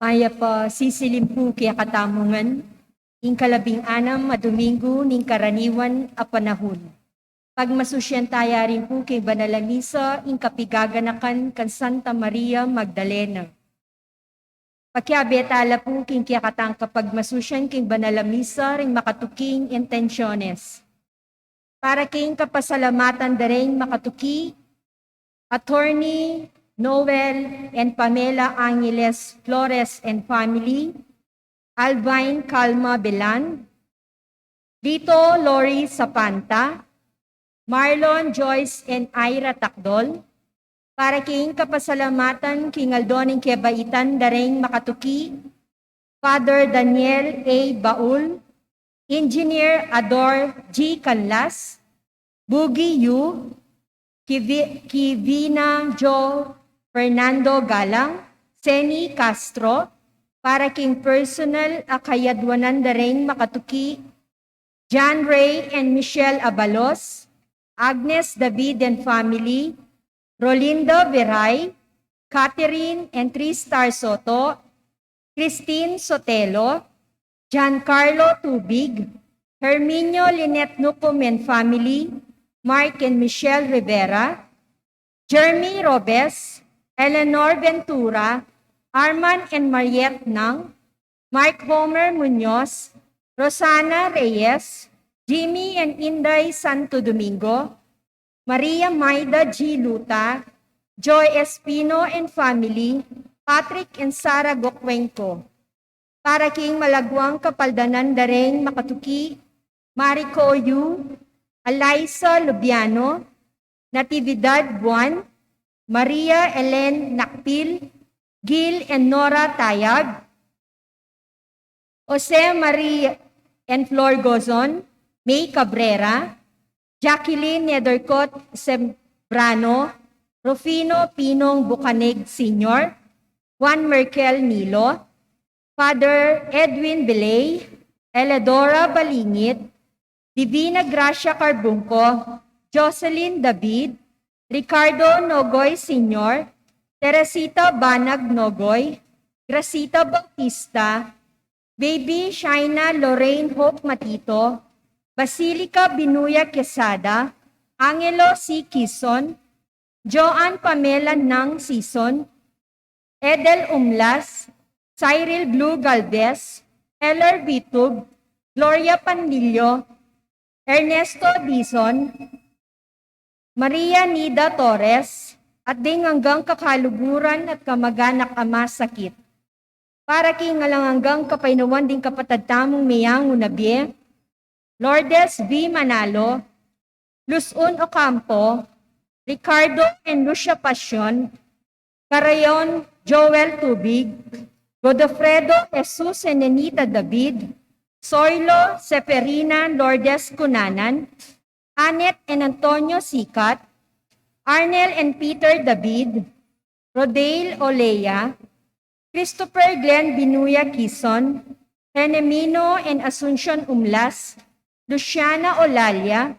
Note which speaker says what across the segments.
Speaker 1: Maya pa sisilimpu kaya katamungan, ing kalabing-anam a Domingo ning karaniwan a panahon. Pagmasusyan taya rin po kay Banalamisa ing kapigaganakan kan Santa Maria Magdalena. Pagkiabetala po king kiyakatang kapag masusyan king Banalamisa ring makatuking intensyones. Para king kapasalamatan daring makatuki, Attorney Noel and Pamela Angeles Flores and family, Alvine Calma Belan, Lito Lori Sapanta, Marlon Joyce and Ira Takdol, para king kapasalamatan king Aldoning Kebaitan daring makatuki, Father Daniel A. Baul, Engineer Ador G. Canlas, Boogie Yu, Kivina Jo Fernando Galang, Seni Castro, para king personal akayadwanan daring makatuki, John Ray and Michelle Abalos, Agnes David and family, Rolinda Viray, Catherine and Tristar Soto, Christine Sotelo, Giancarlo Tubig, Herminio Lynette Nucum and family, Mark and Michelle Rivera, Jeremy Robes, Eleanor Ventura, Arman and Mariette Nang, Mark Homer Munoz, Rosana Reyes, Jimmy and Inday Santo Domingo, Maria Maida G. Luta, Joy Espino and family, Patrick and Sara Gokwenko. Para king malagwang kapaldanan daring makatuki, Marico Yu, Eliza Lubiano, Natividad Buwan, Maria Ellen Nakpil, Gil and Nora Tayag, Jose Marie and Flor Gozon, May Cabrera, Jacqueline Nedercot Sembrano, Rufino Pinong Bucaneg Sr., Juan Merkel Nilo, Father Edwin Belay, Eledora Balingit, Divina Gracia Carbunco, Jocelyn David, Ricardo Nogoy Sr., Teresita Banag Nogoy, Gracita Bautista, Baby Shaina Lorraine Hope Matito, Basilica Binuya Quesada, Angelo C. Quizon, Joanne Pamela Nang Sison, Edel Umlas, Cyril Blue Galvez, Heller Bitug, Gloria Panlillo, Ernesto Dizon, Maria Nida Torres, at ding hanggang kakaluguran at kamag-anak ama sakit. Para king hanggang kapainuwan ding kapatadtamong mayang unabye, Lourdes V. Manalo, Luzon Ocampo, Ricardo and Lucia Passion, Carayon Joel Tubig, Godofredo Jesus and Nenita David, Soylo Seferina Lourdes Cunanan, Anet and Antonio Sikat, Arnel and Peter David, Rodale Olea, Christopher Glenn Binuya Quizon, Enemino and Asuncion Umlas, Luciana Olalia,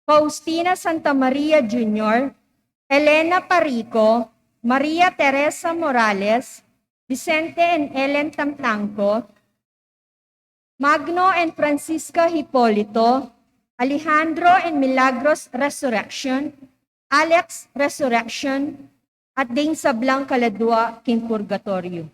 Speaker 1: Faustina Santa Maria Jr., Elena Parico, Maria Teresa Morales, Vicente and Ellen Tamtangco, Magno and Francisca Hipolito, Alejandro and Milagros Resurrection, Alex Resurrection, at ding sablang kaladwa king purgatorio.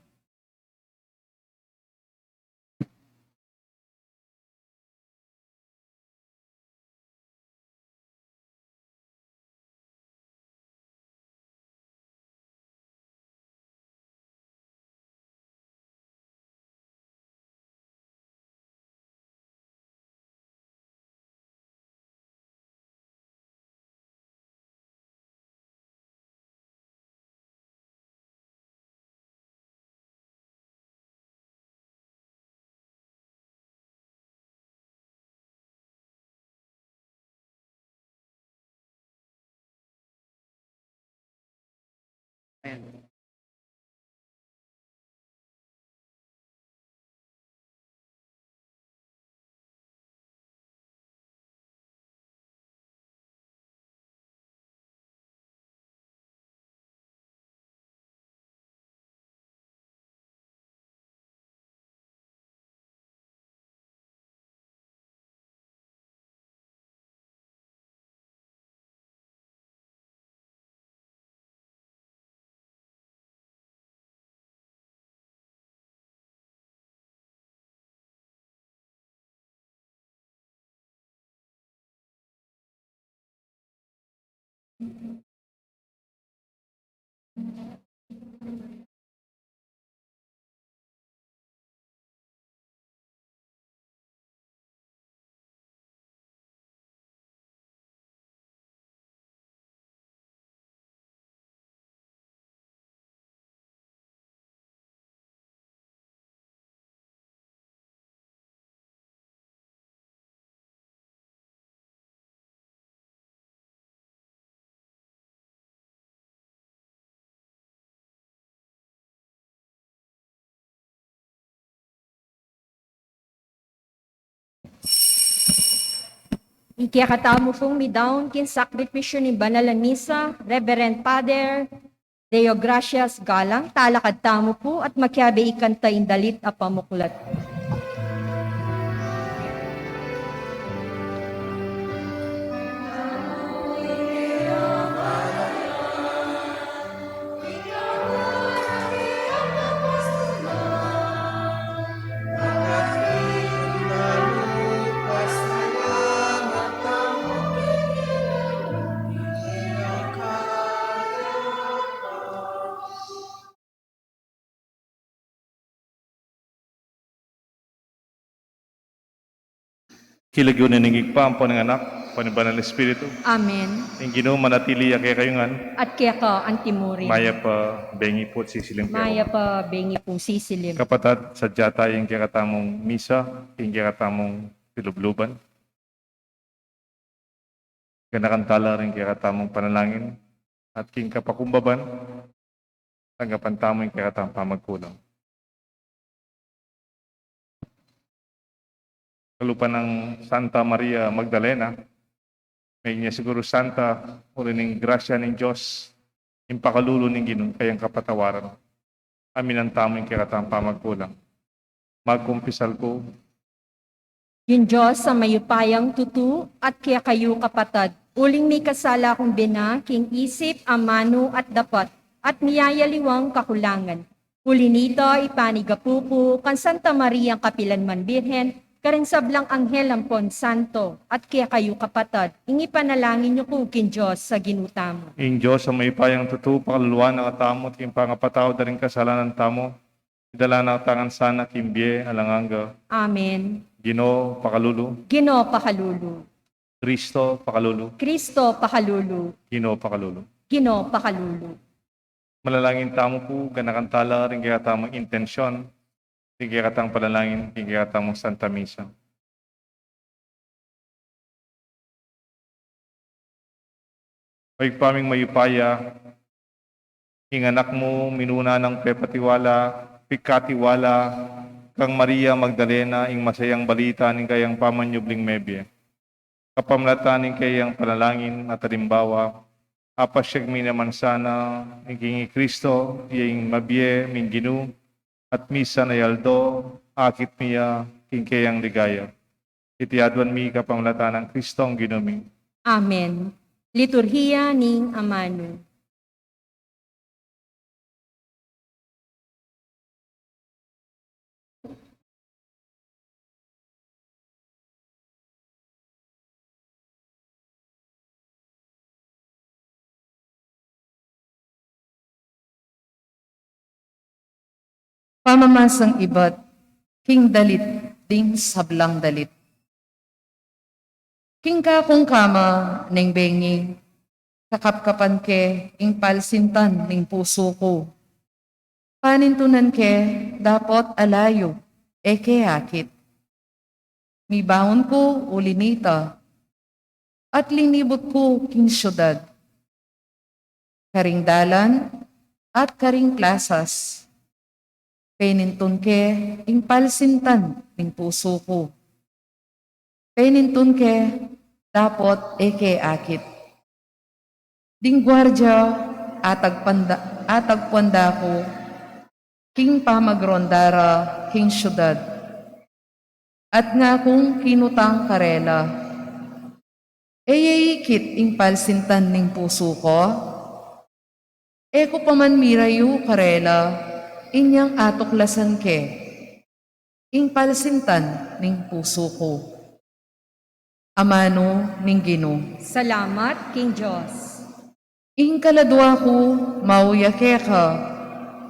Speaker 1: Ayan. Ikiyakatamo pong midaon kin sakripisyo ni Banal na Misa, Reverend Father Deo Gracias Galang, talakad tamo po at makyabe ikanta indalit a pamuklat.
Speaker 2: Kilagyon na ningigpa ang pananganak, panibanal na Espiritu.
Speaker 1: Amen.
Speaker 2: Ang Ginoo manatili kaya kayungan,
Speaker 1: At kaya ka antimuri.
Speaker 2: maya pa bengi po at sisiling
Speaker 1: Maya
Speaker 2: pero.
Speaker 1: pa bengi pong sisilim.
Speaker 2: Kapatid, sadya tayo yung kakatamong misa, yung kakatamong pilubluban. Ganakantala rin kakatamong panalangin, at king kapakumbaban, tanggapan tamo yung kakatamong pamagkulang. Kalupan ng Santa Maria Magdalena, may niya siguro Santa, uli ng grasya ng Diyos, yung pakalulo ng Ginoo, kayang kapatawaran. Amin ang tamang kiratang pamagkulang. Magkumpisal ko,
Speaker 1: Yung Diyos sa mayupayang tutu at kaya kayo kapatad, uling may kasala kong bina, king isip, amano at dapat, at niyayaliwang kakulangan. Uli nito ipanigapupo, kan Santa Maria ang Kapilanman Birhen, karing sablang anghel ang Pon Santo, at kaya kayo kapatad, ingi panalangin niyo po kin Diyos sa ginutamo.
Speaker 2: in Diyos sa may payang tutu, pakaluluan ng atamo, at yung pangapataw na rin kasalanan tamo, idala na tangan sana, kimbye, alanganga,
Speaker 1: Amen.
Speaker 2: Ginoo, pakalulu,
Speaker 1: Ginoo pakalulu.
Speaker 2: Kristo, pakalulu,
Speaker 1: Kristo pakalulu.
Speaker 2: Ginoo, pakalulu.
Speaker 1: Ginoo pakalulu.
Speaker 2: Malalangin tamo po, ganakantala rin kaya tamang intensyon, rin kaya katang panalangin, rin kaya tamang Santa Misa. Pag paming mayupaya, ing anak mo, minuna ng pepatiwala, pikatiwala, kang Maria Magdalena, ing masayang balita, ning kayang pamanyubling mebye. Kapamlatan ning kayang panalangin at halimbawa, apasyag mi naman sana, ing Kristo, ing mabye, ming Ginoo, at misa na yaldo, akit miya, king kayang ligaya. Itiadwan mi kapamlatan ng Kristo ang ginuming.
Speaker 1: Amen. Liturhiya ning Amano.
Speaker 3: Pamamasang iba't king dalit ding sablang dalit. King ka kung kama ning bengi, kakapkapan ke ing palsintan ning puso ko. Panintunan ke dapot alayo, eke akit. Mibaon ko ulinita, at linibot ko king syudad. Karing dalan at karing plasas. Penintun ke ing palsintan ning puso ko. Penintun ke dapot eke akit. Ding gwardya atagpanda ko king pamagrondara king syudad. At nga kung kinutang karela. Eyayikit ing palsintan ning puso ko. Eko paman mirayu karela. Inyang atuklasan ke, ing palsintan ning puso ko. Amano ning Ginoo.
Speaker 1: Salamat, King Diyos.
Speaker 3: Ing kaladwa ko, mauyake ka,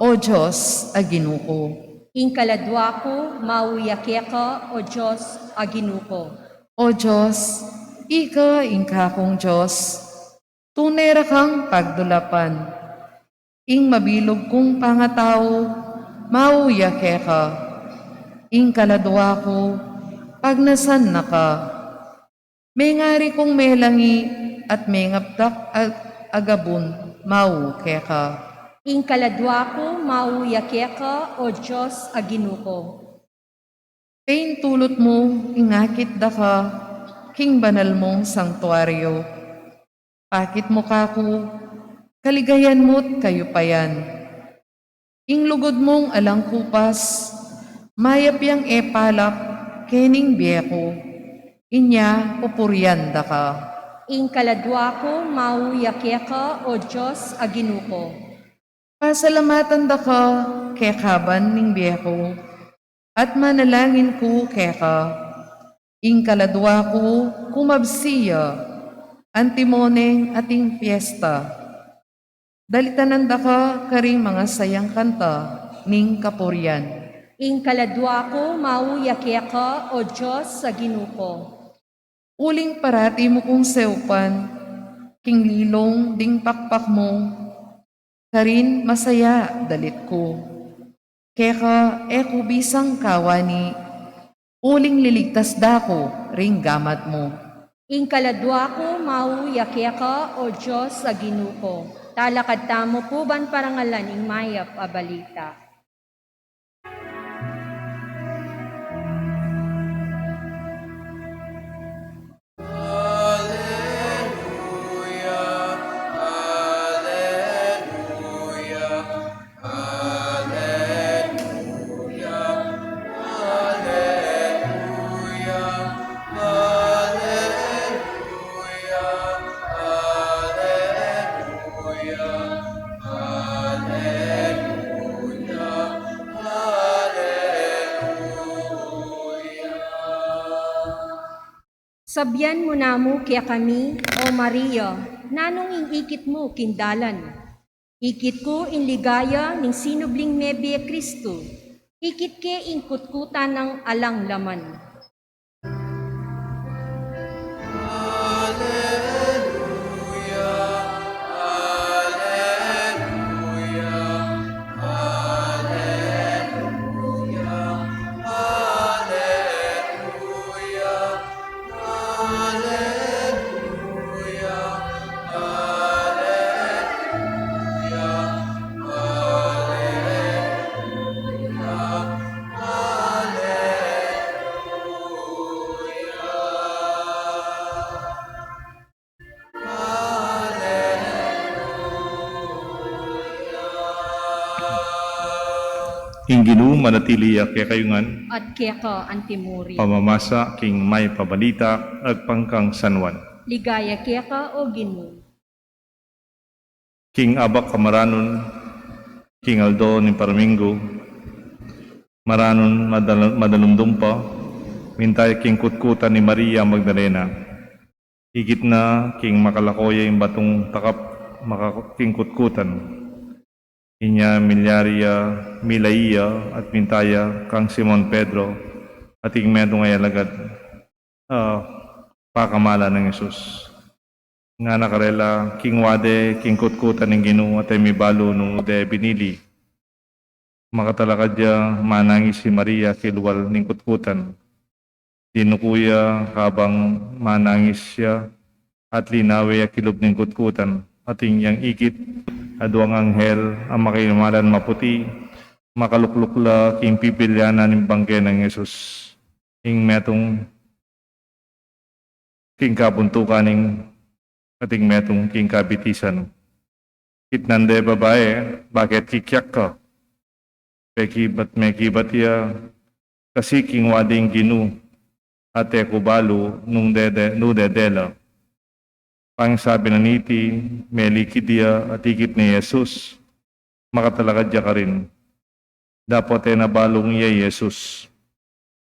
Speaker 3: O Diyos, aginuko.
Speaker 1: Ing kaladwa ko, mauyake ka, O Diyos, aginuko.
Speaker 3: O Diyos, ika ingka kong Diyos, tunay ra kang pagdulapan. Ing mabilog kong pangatao, mauyake ka. Ing kaladwa ko, pagnasan na ka. May ngari kong melangi at may ngaptak agabon, mauke ka.
Speaker 1: Ing kaladwa ko, mauyake ka, O Diyos, aginuko.
Speaker 3: Kain tulot mo, ingakit da ka, king banal mong sangtuaryo. Pakit mo kako, kaligayan mo't kayo pa yan. Ing lugod mong alang kupas, mayap yang epalak, kening biyeko, inya pupuryanda ka.
Speaker 1: Ing kaladwa ko, mauyake ka, O Diyos, aginuko.
Speaker 3: Pasalamatan da ka, kekaban ning biyeko, at manalangin ko keka. Ing kaladwa ko, kumabsiya, antimoneng ating fiesta. Dalitananda ka karing mga sayang kanta, ning kapuryan.
Speaker 1: Ing kaladwa ko, mauyake ka, O Diyos, aginuko.
Speaker 3: Uling parati mo kong seupan, king lilong ding pakpak mo, karin masaya dalit ko. Keka eko bisang kawani, uling liligtas dako ring gamat mo.
Speaker 1: Ing kaladwa ko, mauyake ka, O Diyos, aginuko. Talakad tamo po ban parangalan ing mayap a balita. Sabyan mo namo kaya kami, O Maria, nanong ingikit mo kindalan. Ikit ko in ligaya ning sinubling mebe Kristo. Ikit ke in kutkutan ng alang laman.
Speaker 2: Ing Ginoo manatili kay kayungan,
Speaker 1: At kaya ka antimuri.
Speaker 2: pamamasa king may pabalita ag pangkang sanwan.
Speaker 1: Ligaya kaya ka, O Ginoo.
Speaker 2: King Abak Kamaranon, King Aldo ni Paramingo, Maranon madalumdumpa, mintay King Kutkutan ni Maria Magdalena, higit na King Makalakoya yung batong takap King Kutkutan, inya Milyaria, Milaiya at mintaya kang Simon Pedro at ing medong ay alagad pakamala ng Yesus. Nga nakarela, King Wade, King Kutkutan ng Ginoo at ay mibalo nung de binili. Makatalakad ya, manangis si Maria kilwal ng Kutkutan. Dinukuya habang manangis siya at linawi ya kilob ng Kutkutan at inyang ikit aduang anghel ang makimalan maputi, makaluklukla king pipilyanan ng bangke ng Yesus. Ing metong king kabuntukan ng ating metong king kabitisan. Kitnande babae, bakit kikyak ka? Mekibat ya, kasi king wading Ginu, ate kubalo nung dedela. Pang sabi na niti, melikidia at ikit ni Jesus, makatalakad ya ka rin. Dapat ay nabalong iya Jesus.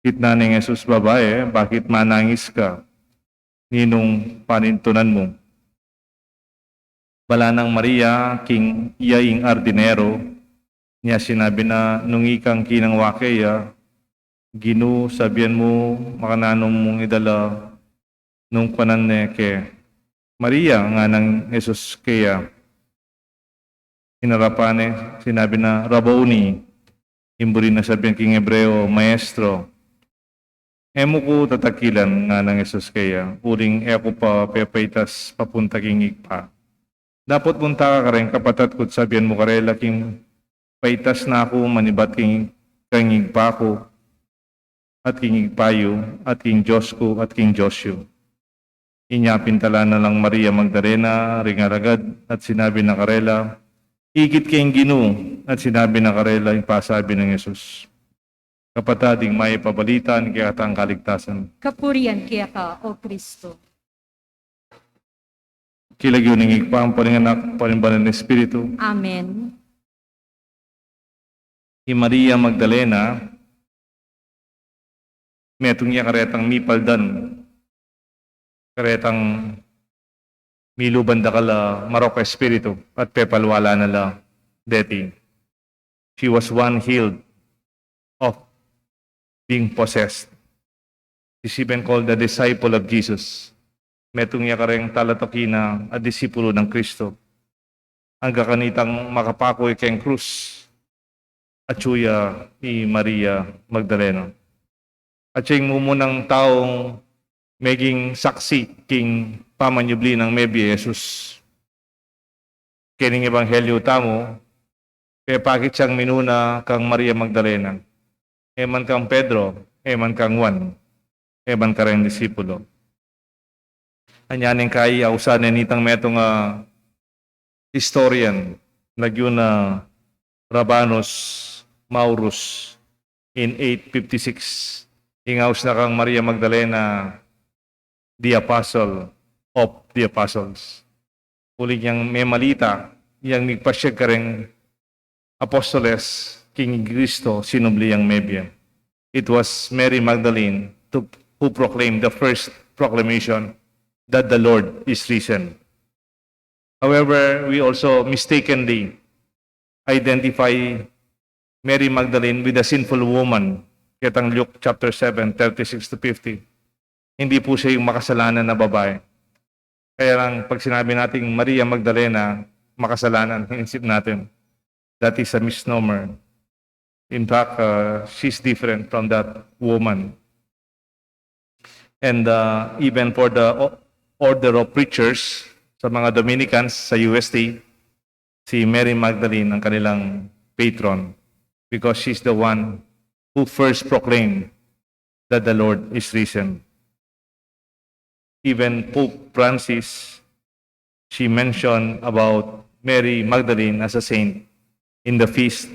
Speaker 2: Kitna ni Jesus babae, bakit manangis ka? Ninong panintunan mo? Bala ng Maria, king iyaing ardinero, niya sinabi na nung ikang kinang wakeya, Ginu, sabihan mo, makananong mong idala nung panan ke Maria nga ng Jesus kaya hinarapan sinabi na Rabboni, imburi na sabihan king Hebreo, Maestro. Emo ko tatakilan nga ng Jesus kaya, uring eko pa pepaitas papunta king igpa. Dapat punta ka rin kapatat ko sabihan mo karela king paitas na ako manibat king igpa ko at king igpayo at king Diyos ko at king Josyo. Inyapintala na lang Maria Magdalena, ringaragad at sinabi na karela, ikit kayong Ginu at sinabi na karela yung pasabi ng Yesus. Kapatading may pabalitan kaya ang kaligtasan.
Speaker 1: Kapurian kaya ka, O Kristo.
Speaker 2: Kilagyo ng igpang paninganak, panimbalan ng Espiritu.
Speaker 1: Amen.
Speaker 2: Si Maria Magdalena, metong niya karetang mipaldan, karetang miluban da kala marok espiritu at pepalwala na la deti. She was one healed of being possessed. She's even called the disciple of Jesus. Metong niya kareng talatokina at disipulo ng Kristo. Ang kakanitang makapakoy keng krus at suya ni Maria Magdalena. At siya yung mumunang taong maging saksi king pamanyubli ng Mebi Jesus. Kining ebanghelyo tamo, kaya pakit siyang minuna kang Maria Magdalena. Eman kang Pedro, eman kang Juan, eman ka rin disipulo. Anyaning kay ausan nitang metong historian, nagyo na Rabanus Maurus in 856. Ingaus na kang Maria Magdalena, the apostle of the apostles. Uli niyang may malita, yang nagpasyag ka rin apostoles, King Cristo, sinubli ang Mebia. It was Mary Magdalene who proclaimed the first proclamation that the Lord is risen. However, we also mistakenly identify Mary Magdalene with a sinful woman. Kitang Luke chapter 7, 36 to 50. Hindi po siya yung makasalanan na babae. Kaya lang, pag sinabi nating Maria Magdalena, makasalanan, inisip natin, that is a misnomer. In fact, she's different from that woman. And even for the order of preachers, sa mga Dominicans sa UST, si Mary Magdalene ang kanilang patron because she's the one who first proclaimed that the Lord is risen. Even Pope Francis, she mentioned about Mary Magdalene as a saint in the feast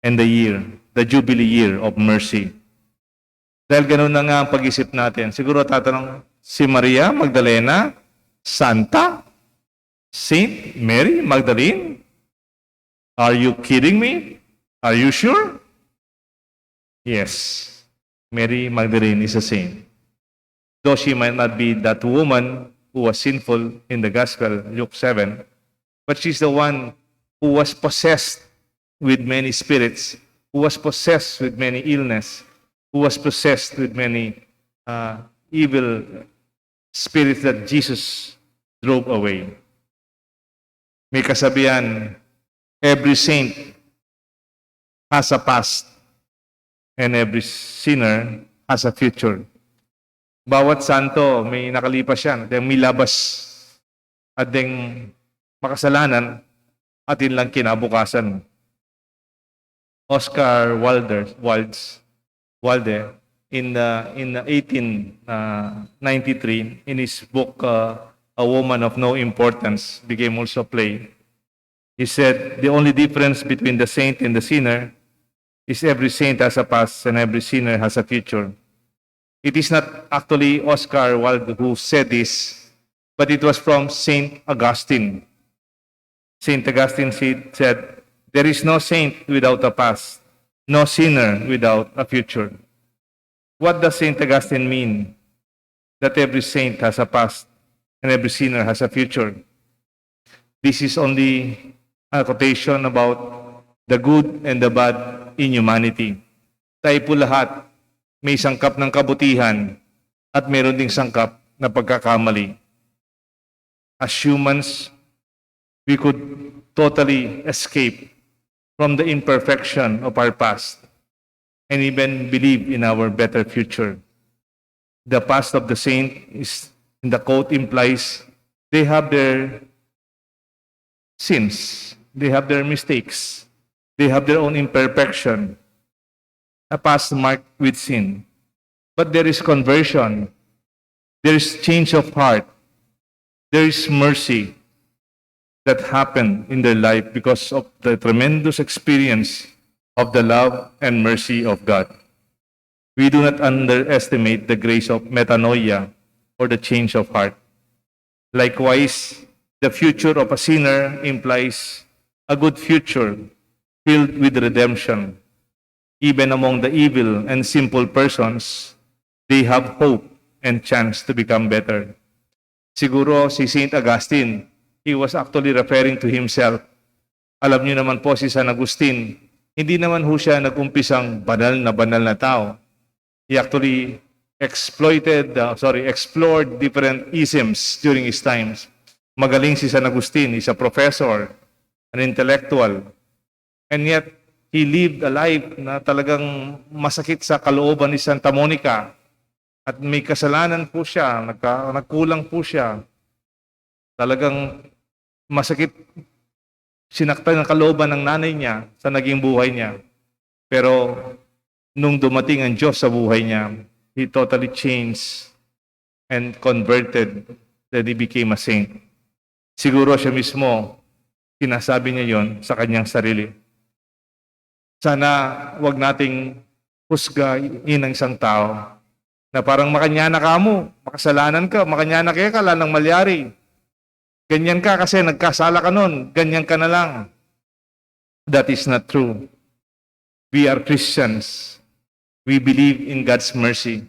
Speaker 2: and the year, the Jubilee year of mercy. Dahil ganun na nga ang pag-isip natin, siguro tatanong, si Maria Magdalena, Santa? Saint Mary Magdalene? Are you kidding me? Are you sure? Yes, Mary Magdalene is a saint. Though she might not be that woman who was sinful in the gospel, Luke 7, but she's the one who was possessed with many spirits, who was possessed with many illness, who was possessed with many evil spirits that Jesus drove away. May kasabihan, every saint has a past and every sinner has a future. Bawat santo, may nakalipas yan. At may labas at ding makasalanan at yun lang kinabukasan. Oscar Wilde, in 1893, in his book, A Woman of No Importance, became also a play. He said, the only difference between the saint and the sinner is every saint has a past and every sinner has a future. It is not actually Oscar Wilde who said this, but it was from Saint Augustine. Saint Augustine said, there is no saint without a past, no sinner without a future. What does Saint Augustine mean? That every saint has a past and every sinner has a future. This is only a quotation about the good and the bad in humanity. Tayo po lahat may sangkap ng kabutihan at meron ding sangkap na pagkakamali. As humans, we could totally escape from the imperfection of our past and even believe in our better future. The past of the saint is, in the quote implies, they have their sins, they have their mistakes, they have their own imperfection, a past marked with sin. But there is conversion, there is change of heart, there is mercy that happened in their life because of the tremendous experience of the love and mercy of God. We do not underestimate the grace of metanoia or the change of heart. Likewise, the future of a sinner implies a good future filled with redemption. Even among the evil and simple persons, they have hope and chance to become better. Siguro si Saint Augustine, he was actually referring to himself. Alam niyo naman po si San Agustin, hindi naman ho siya nag-umpisang banal na tao. He actually explored different isms during his times. Magaling si San Agustin, he's a professor, an intellectual. And yet, he lived a life na talagang masakit sa kalooban ni Santa Monica. At may kasalanan po siya, nagkulang po siya. Talagang masakit, sinaktan ng kalooban ng nanay niya sa naging buhay niya. Pero nung dumating ang Diyos sa buhay niya, he totally changed and converted that he became a saint. Siguro siya mismo, sinasabi niya yon sa kanyang sarili. Sana wag nating husgain ang isang tao na parang makanyana ka mo, makasalanan ka, makanyana ka lang malyari. Ganyan ka kasi nagkasala ka nun, ganyan ka na lang. That is not true. We are Christians. We believe in God's mercy.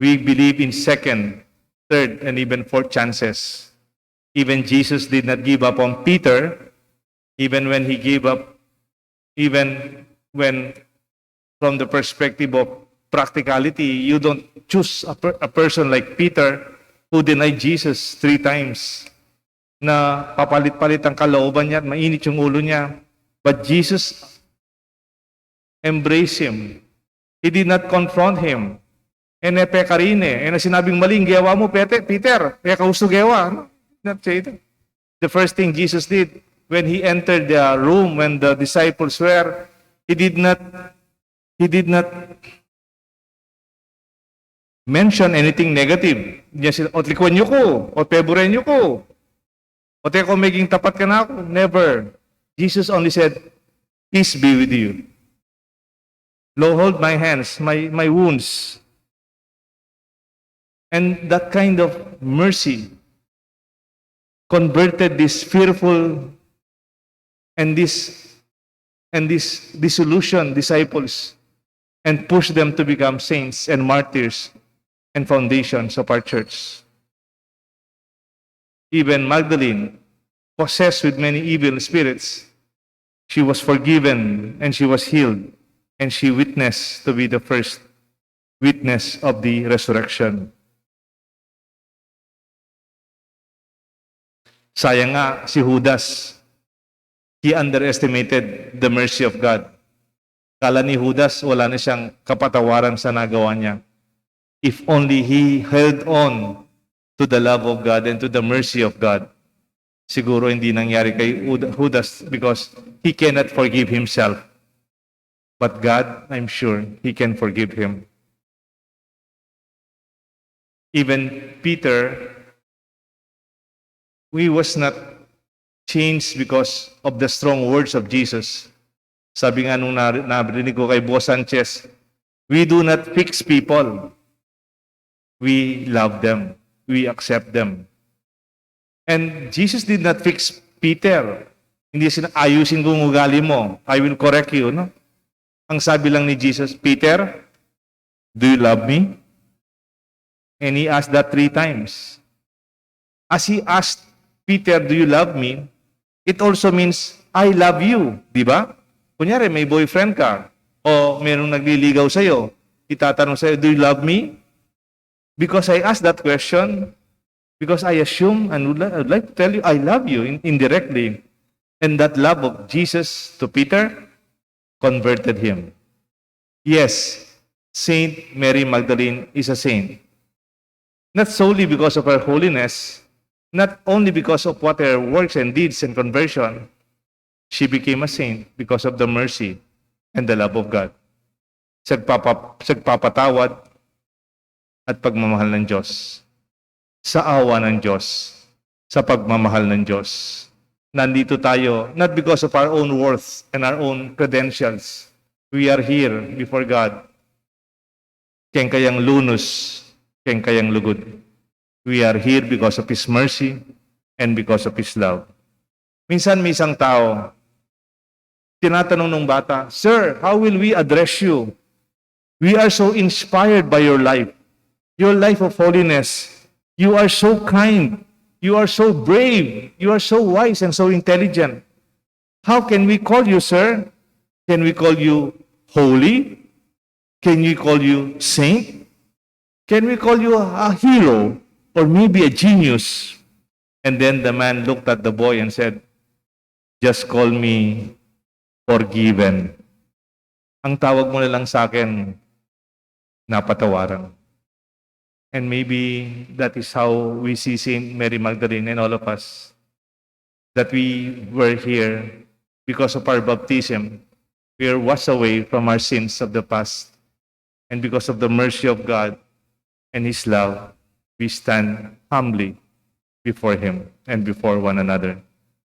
Speaker 2: We believe in second, third, and even fourth chances. Even Jesus did not give up on Peter, even when he gave up, even when from the perspective of practicality, you don't choose a person like Peter who denied Jesus 3 times, na papalit-palit ang kalooban niya at mainit yung ulo niya. But Jesus embraced him. He did not confront him. Peka rin eh. Na sinabing maling, gawa mo, Peter, kaya kahusto gawa. No? Not say that. The first thing Jesus did when he entered the room when the disciples were, he did not mention anything negative. Niya sila, o likuan niyo ko, o peboren niyo ko, o teko maging tapat ka na ako. Never. Jesus only said, peace be with you. Lord, hold my hands, my wounds. And that kind of mercy converted this fearful and this disillusioned disciples and pushed them to become saints and martyrs and foundations of our church. Even Magdalene, possessed with many evil spirits, she was forgiven and she was healed, and she witnessed to be the first witness of the resurrection. Sayang nga si Judas, he underestimated the mercy of God. Kala ni Judas, wala na siyang kapatawaran sa nagawa niya. If only he held on to the love of God and to the mercy of God, siguro hindi nangyari kay Judas because he cannot forgive himself. But God, I'm sure, he can forgive him. Even Peter, he was not changed because of the strong words of Jesus. Sabi nga nung narinig ko kay Bo Sanchez, we do not fix people. We love them. We accept them. And Jesus did not fix Peter. Hindi ayusin ko ang ugali mo. I will correct you. No? Ang sabi lang ni Jesus, Peter, do you love me? And he asked that 3 times. As he asked Peter, do you love me? It also means, I love you. Di ba? Kunyari, may boyfriend ka, o mayroong nagliligaw sa'yo, itatanong sa'yo, do you love me? Because I asked that question, because I assume and would like to tell you, I love you indirectly. And that love of Jesus to Peter converted him. Yes, Saint Mary Magdalene is a saint. Not solely because of her holiness, not only because of what her works and deeds and conversion, she became a saint because of the mercy and the love of God. Sagpapatawad at pagmamahal ng Diyos. Sa awa ng Diyos, sa pagmamahal ng Diyos. Nandito tayo, not because of our own worth and our own credentials. We are here before God. Keng kayang lunos, keng kayang lugod. We are here because of His mercy and because of His love. Minsan may isang tao, tinatanong ng bata, Sir, how will we address you? We are so inspired by your life of holiness. You are so kind. You are so brave. You are so wise and so intelligent. How can we call you, sir? Can we call you holy? Can we call you saint? Can we call you a hero or maybe a genius? And then the man looked at the boy and said, just call me forgiven. Ang tawag mo na lang sa akin, napatawaran. And maybe that is how we see Saint Mary Magdalene and all of us. That we were here because of our baptism. We are washed away from our sins of the past. And because of the mercy of God and His love, we stand humbly before Him and before one another.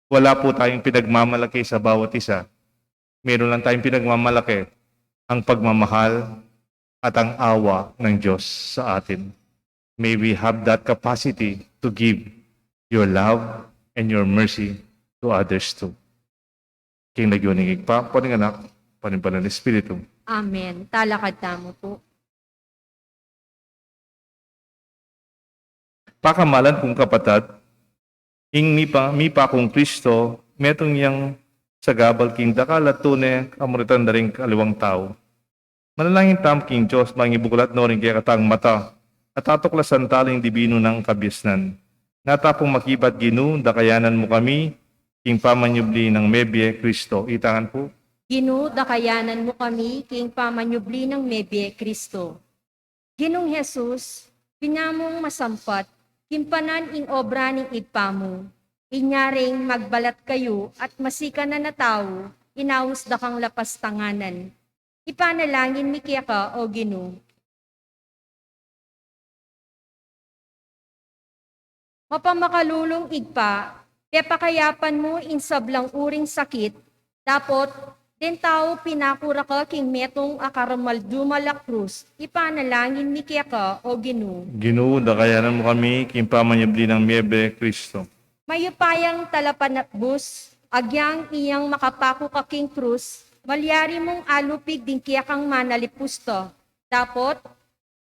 Speaker 2: Wala po tayong pinagmamalaki sa bawat isa. Meron lang tayong pinagmamalaki ang pagmamahal at ang awa ng Diyos sa atin. May we have that capacity to give your love and your mercy to others too. King nagyuningig pa, paning anak, paning ng Espiritu.
Speaker 1: Amen. Talakad tamo po.
Speaker 2: Pakamalan kong kapatad, ing mi pa kong Kristo, metong yang sagabal king dakalat tune, amuritan na rin kaliwang tao. Manalangin tam king Diyos, mangibukulat no rin kaya katang mata, at atuklasan taling dibino ng kabyasnan. Natapong makibat ginu, dakayanan mo kami, king pamanyubli ng Mebye Kristo. Itangan po.
Speaker 1: Ginu, dakayanan mo kami, king pamanyubli ng Mebye Kristo. Ginong Jesus, pinamong masampat, kimpanan ing obra ning igpamo. Inyaring magbalat kayo at masika na na tao, inaus da kang lapas tanganan. Ipanalangin mi kaya ka, o Ginu. Mapamakalulong igpa, pepakayapan mo in sablang uring sakit, dapot, den tao pinakura ka king metong akaramaldumalak krus, ipanalangin mi kaya ka, o Ginu.
Speaker 2: Ginu, dakayanan mo kami, king pamanyubli ng Mebye Kristo.
Speaker 1: Mayupayang talapanatbus, agyang iyang makapako ka king krus, malyari mong alupig din kaya kang manalipusto. Dapot,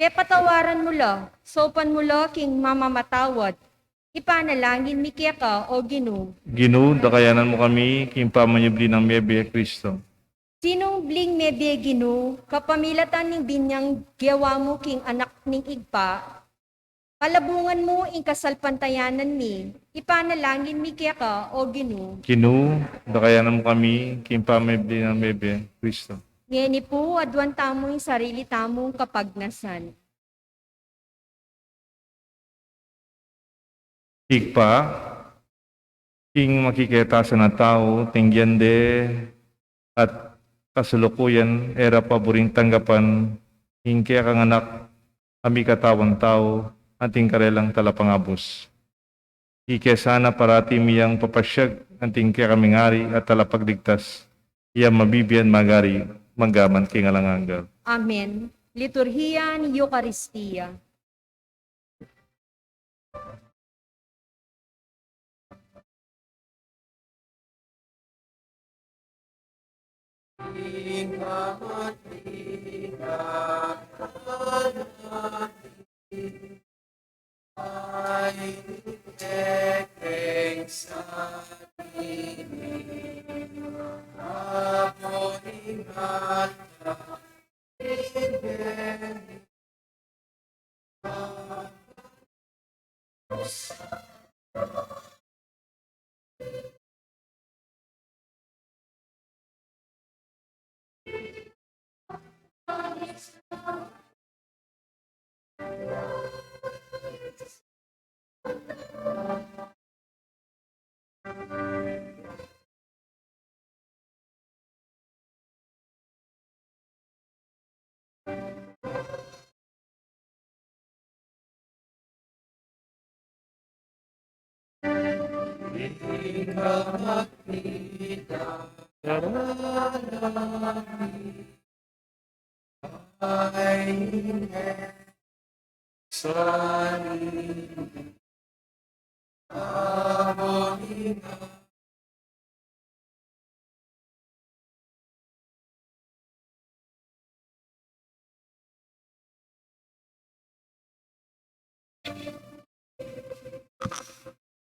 Speaker 1: pepatawaran mo la, sopan mo la king mamamatawad. Ipanalangin mi kaya ka, o Ginu.
Speaker 2: Ginu, dakayanan mo kami, king pamanyubli ng Mebye Kristo.
Speaker 1: Sinong bling mebye Ginu, kapamilatan ning binyang gawa mo king anak ning igpa, palabungan mo ing kasalpantayanan mi, ipanalangin mi kaya ka, o Ginu.
Speaker 2: Ginu, dakayanan mo kami, king pamanyubli ng Mebye Kristo.
Speaker 1: Ngeni po, adwan tamo yung sarili tamong kapagnasan.
Speaker 2: Higpa, king makikita sa na tao, tingyan de, at kasulukuyan, era paboring tanggapan, king kaya kang anak, kami katawang tao, ating karelang talapangabos. Ike sana parati miyang papasyag, ating kaya kaming hari at talapagligtas, iya mabibiyan magari, manggaman king alanganggal.
Speaker 1: Amen. Liturhiya ni Eucharistia.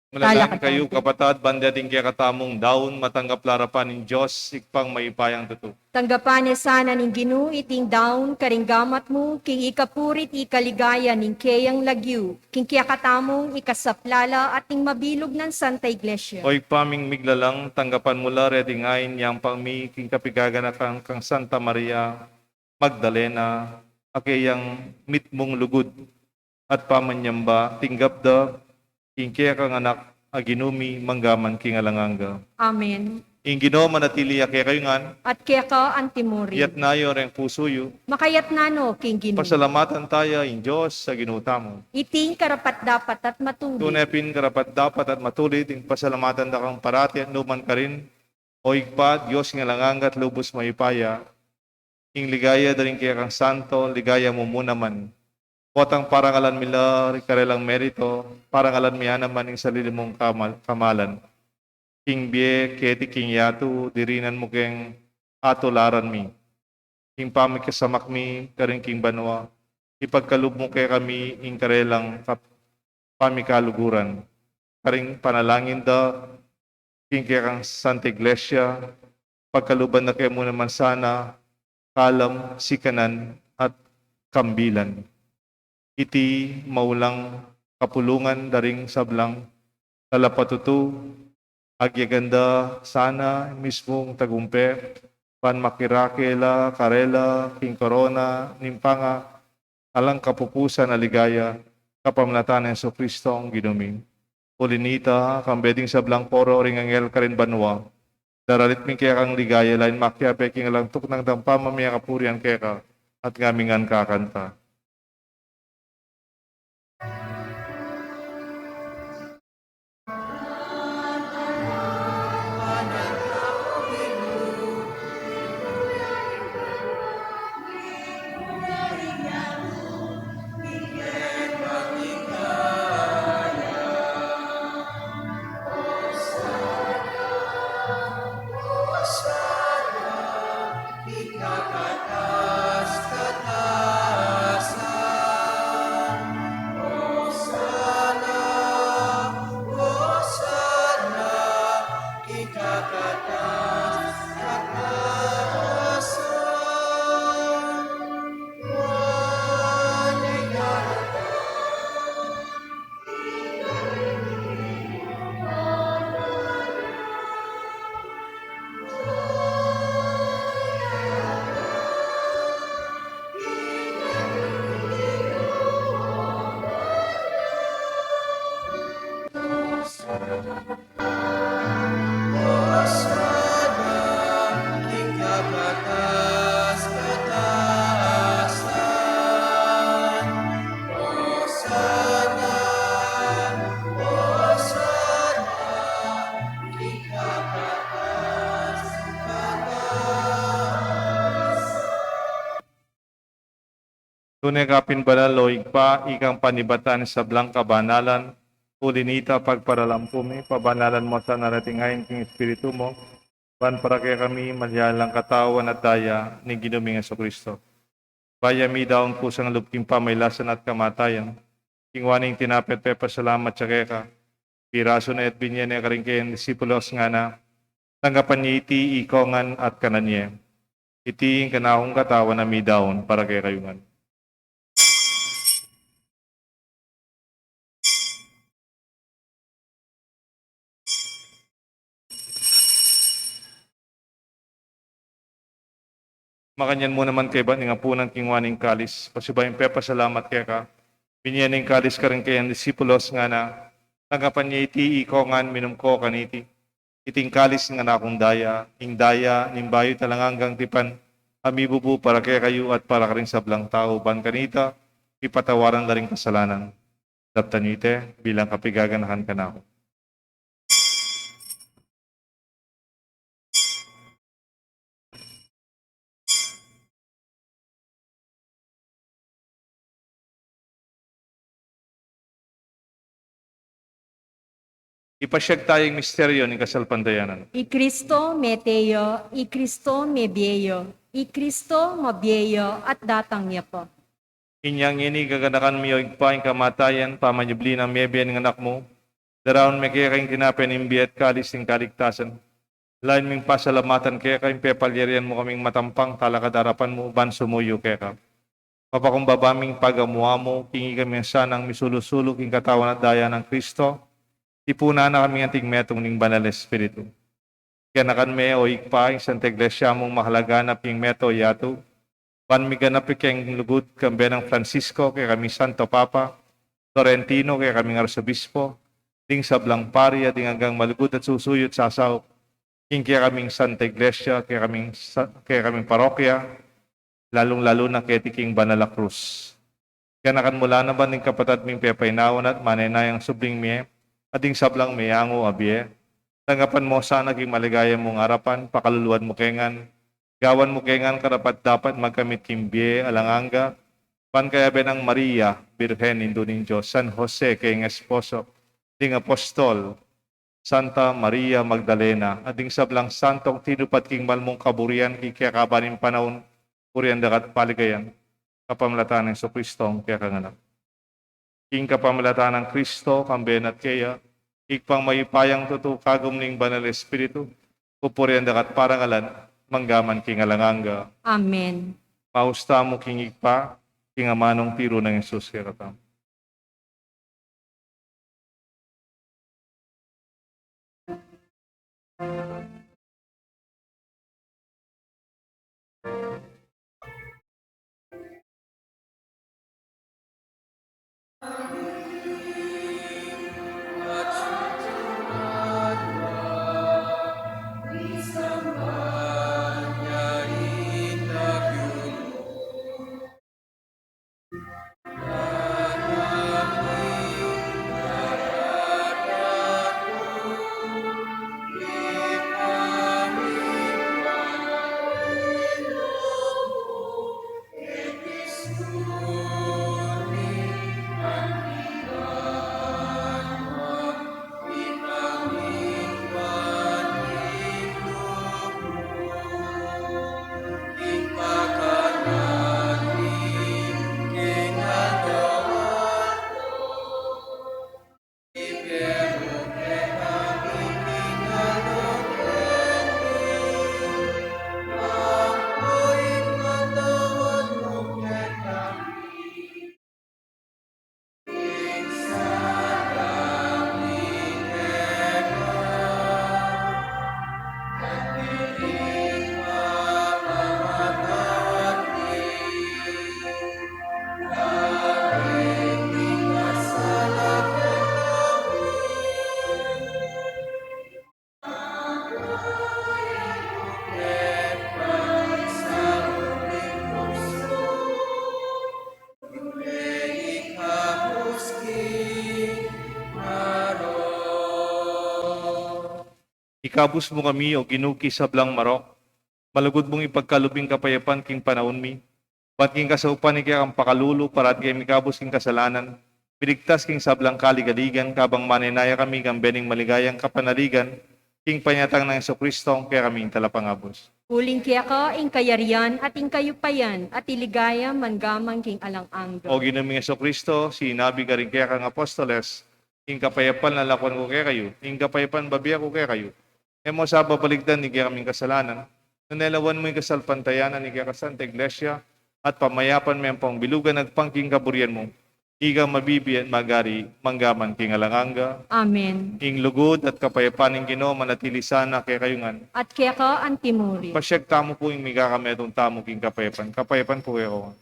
Speaker 2: Malalangin
Speaker 1: Talakatan.
Speaker 2: kayo, kapatad, bandating kaya katamong daon, matanggap larapan ng Diyos, ikpang maipayang tuto.
Speaker 1: Tanggapan ni sana ning Ginoo iting daon karinggamat mo king ikapurit ikaligaya ning kayang lagyu king kiyakatamong ikasaplala at ning mabilog ng Santa Iglesia.
Speaker 2: O ikpaming miglalang, tanggapan mula reting ayn, yang pangmi, king kapigaganakan kang Santa Maria, Magdalena, akayang mitmong lugod, at pamanyamba, tinggap da, king kaya kang anak, aginumi, manggaman, king alanganga.
Speaker 1: Amen.
Speaker 2: Ing Ginoo manatili kaya kayo ngan,
Speaker 1: At kaya ka antimuri.
Speaker 2: iyat nayo reng pusuyo,
Speaker 1: Makayat nano king Ginoo.
Speaker 2: pasalamatan tayo in Diyos sa ginutamo.
Speaker 1: Iting karapat dapat at matuloy.
Speaker 2: Tunepin karapat dapat at matulit, ing pasalamatan da kang parati at numan ka rin, o igpa, Diyos nga langangat lubos maipaya, ing ligaya daring kaya kang santo, ligaya mo muna man. Potang parangalan mila, karelang merito, parangalan miya naman ing sarili mong kamalan. King bie, keti king yatu, dirinan mo keng atularan mi. King pamikasamak mi, karing king banwa, ipagkalub mo kay kami ing karelang pamikaluguran. Karing panalangin da, king kaya kang Santa Iglesia, pagkaluban na kayo mo naman sana, kalam, sikanan, at kambilan. Iti maulang kapulungan daring sablang talapatutu agyaganda sana mismong tagumpe pan makirakela karela king corona nimpanga alang kapupusan na ligaya kapamnatan ng Kristo ang ginuming ulinita kambeding sablang poro ring angel karin banwa daralit mi kaya kang ligaya lain makya peking alang tuk ng dampa mamaya kapurian kaya ka at ngamingan kakanta. Tunay kapin banal pa, ikang panibatan sa blang kabanalan, ulinita pagparalampumi, pabanalan mo sa naratingayin king Espiritu mo, ban para kaya kami malyalang katawan at daya ni Ginuming Kristo. Bayami daon pusang lupking pamaylasan at kamatayan, kingwaning tinapet pe pasalamat sa keka, Piraso na at binyan na karing kayan disipulos nga na tanggapan niya iti ikongan at kananye. Iti yung kanahong katawan na may daon para kay kayungan. Makanyan mo naman kay ba nga punang kingwaning kalis. Pasibayin pepa salamat kaya ka. Binyan ng kalis ka rin kayan disipulos nga na tanggapan niya iti ikongan minum ko kaniti. Iting kalis nga na akong daya, ing daya, nimbayo talang hanggang tipan, amibubu para kaya kayo at para ka rin sa blang tao, ban kanita, ipatawaran na rin kasalanan. Daptan niyo ite, bilang kapigaganahan ka na ako. Ipasyag tayong misteryo ng kasalpantayanan.
Speaker 1: I Kristo meteo, I Kristo mebieyo, I Kristo mabieyo at datang niya po.
Speaker 2: Inyang ini gaganakan mo yung paing kamatayan, pamanyubli ng mebian ng anak mo, daraon may kaya kayong tinapin imbi at kalis ng kaligtasan. Lain ming pasalamatan kaya kayong pepalyarian mo kaming matampang talakadarapan mo, ban sumuyo kaya ka. Papakumbabaming pagamuha mo, kingi kami sanang misulusulog ing katawan at daya ng Kristo, ipuna na kami ating metong ning banal na espiritu. Kaya nakan me o ikpa, isang iglesia mong mahalaganap yung meto yato, panmiganap ikeng lugod kambe ng Francisco, kaya kami Santo Papa, Torrentino, kaya kami Arsobispo, ding sablang paria, ding hanggang malugod at susuyot sa asaw, kaya kaming Santa Iglesia, kaya kaming parokya, lalong-lalo na kaya tiking Banala Cruz. Kaya nakan mula na ba ng kapatid ming pepainawan at manenayang subling miye, ading sablang mayango abye, tanggapan mo sa naging maligaya mong harapan, pakaluluan mo kengan, gawan mo kengan karapat dapat magkamit kimbye, alanganga, pankaya benang Maria, Birhen indo ning Diyos, San Jose kayong esposo, ding apostol, Santa Maria Magdalena, ading sablang santong tinupat king malmong kaburian, kaya kabanin panahon, kurian dakat paligayan, kapamlatan ng Kristong kaya kanganak. King kapamalataan ng Kristo, kamben at kaya, ikpang mayipayang tuto kagum ning banal espiritu, pupurian dakat parangalan, manggaman king alanganga.
Speaker 1: Amen.
Speaker 2: Pausta mo king ikpa, king amanong tiro ng Jesus kaya katam. Ikabus mo kami o ginuki sa blang marok, malugod mong ipagkalubing kapayapan king panahon mi, ba't king kasaupan ni kaya kang pakalulu para at kaya mikabus king kasalanan, piligtas king sablang kaligaligan, kabang manenaya kami kang bening maligayang kapanaligan, king panyatang ng Kristong kaya kaming talapangabos.
Speaker 1: Uling kaya ka, ing kayarian at ing kayupayan, at iligaya manggamang king alang-angga.
Speaker 2: O ginaming Kristo, sinabi ka rin kaya kang apostoles, ing kapayapan na lakwan ko kaya kayo, ing kapayapan babiya ko kaya kayo. E mo sa babaligdan ni kaya kaming kasalanan, nanelawan mo yung kasalpantayanan ni kaya kasanta iglesia, at pamayapan mo yung pangbilugan at pangking kaburian mo, iga mabibiyan magari manggaman king alanganga,
Speaker 1: Amen.
Speaker 2: ing lugod at kapayapan ng Ginoo manatili sana kaya kayungan.
Speaker 1: At kaya ka antimuri.
Speaker 2: Pasyag tamo po yung miga kami itong tamo king kapayapan. Kapayapan po kayo.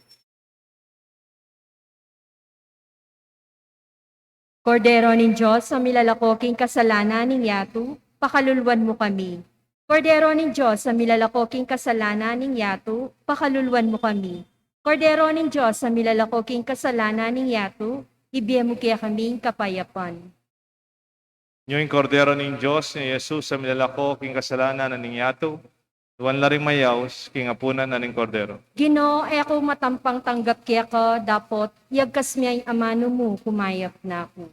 Speaker 1: Kordero ng Diyos, sa milalakoking kasalanan ng yato, pakalulwan mo kami. Kordero ng Diyos, sa milalakoking kasalanan ng yato, pakalulwan mo kami. Kordero ng Diyos, sa milalakoking kasalanan ng yato, ibigay mo kaya kaming kapayapan.
Speaker 2: Yung kordero ng Diyos ni Jesus sa milalako king kasalanan na ningyato, tuwan la rin mayaws king apunan na ning kordero.
Speaker 1: Ginoo, ay ako matampang tanggap kaya ka, dapot, yagkas miyay amano mo, kumayap na ako.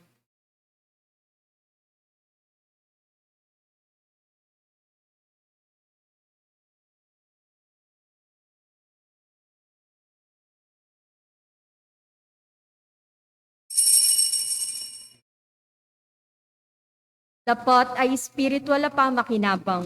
Speaker 1: Dapat ay espiritual pa makinabang.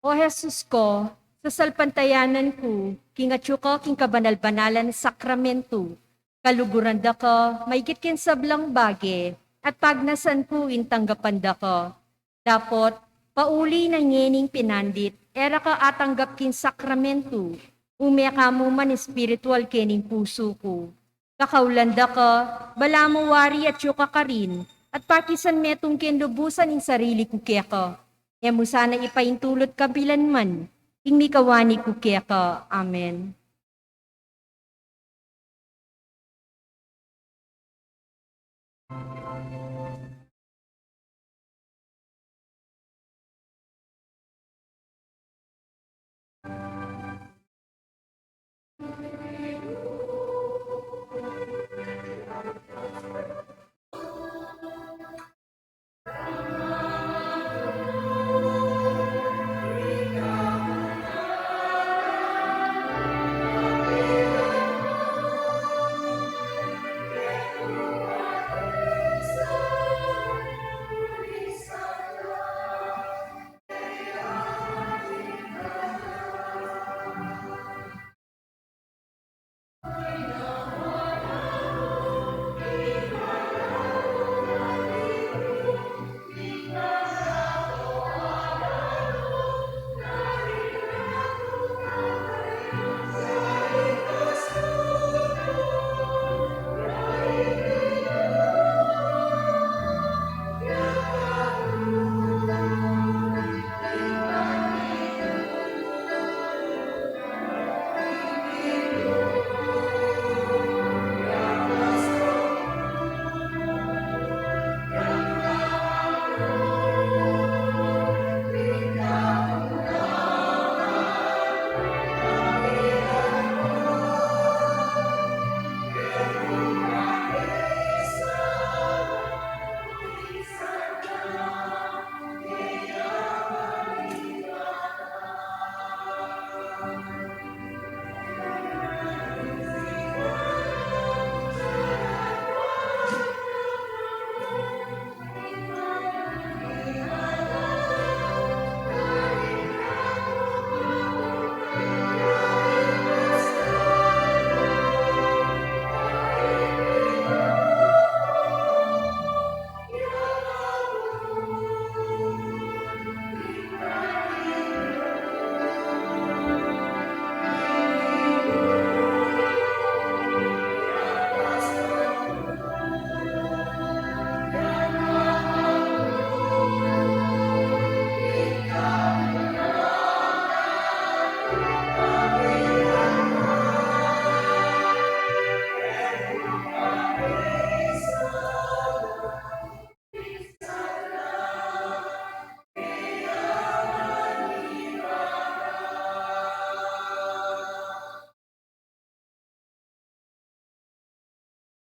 Speaker 1: O Jesus ko, sa salpantayanan ko, kingatyo ka king kabanal-banalan na sakramento, kaluguran da ka, maigit kin sablang bage, at pagnasan ko intanggapan da ka. Dapat, pauli na ngening pinandit, era ka atanggap kin sakramento, umya ka mo man espiritual kening puso ko. Kakaulanda ka, bala mo wari at yuka ka rin, at pakisan metong kinlubusan in sarili ko kaya ka. E mo sana ipaintulot kabilan man, ing mikawani ko kaya ka. Amen.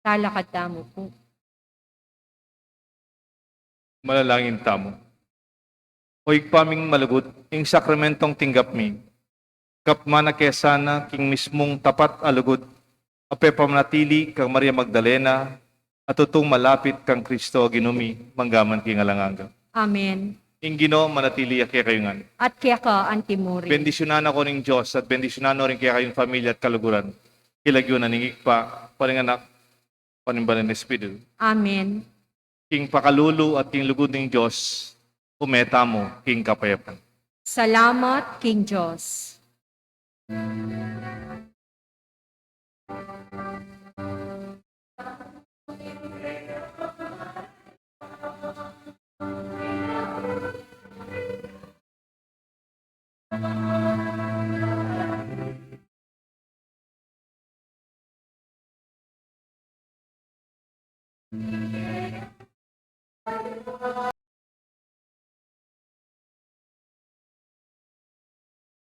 Speaker 1: Talakad tamo po.
Speaker 2: Malalangin tamo. Hoy paming malagot, ing sakramentong tinggap mi. Kapmana kesana king mismong tapat alugod, ape pamanatili kang Maria Magdalena, At tutong malapit kang Kristo ginumi, manggaman king alanganga.
Speaker 1: Amen.
Speaker 2: Ing Ginoo manatili kaya kayungan.
Speaker 1: At kaya ka, Antimuri.
Speaker 2: Bendisyonan ako ning Diyos at bendisyonan rin kaya kayong pamilya at kaluguran. Kilagyo na ningik pa, paninganak, panimbalan ng Espiritu.
Speaker 1: Amen.
Speaker 2: King pakalulu at king lugod ng Diyos, umeta mo, king kapayapan.
Speaker 1: Salamat, King Diyos.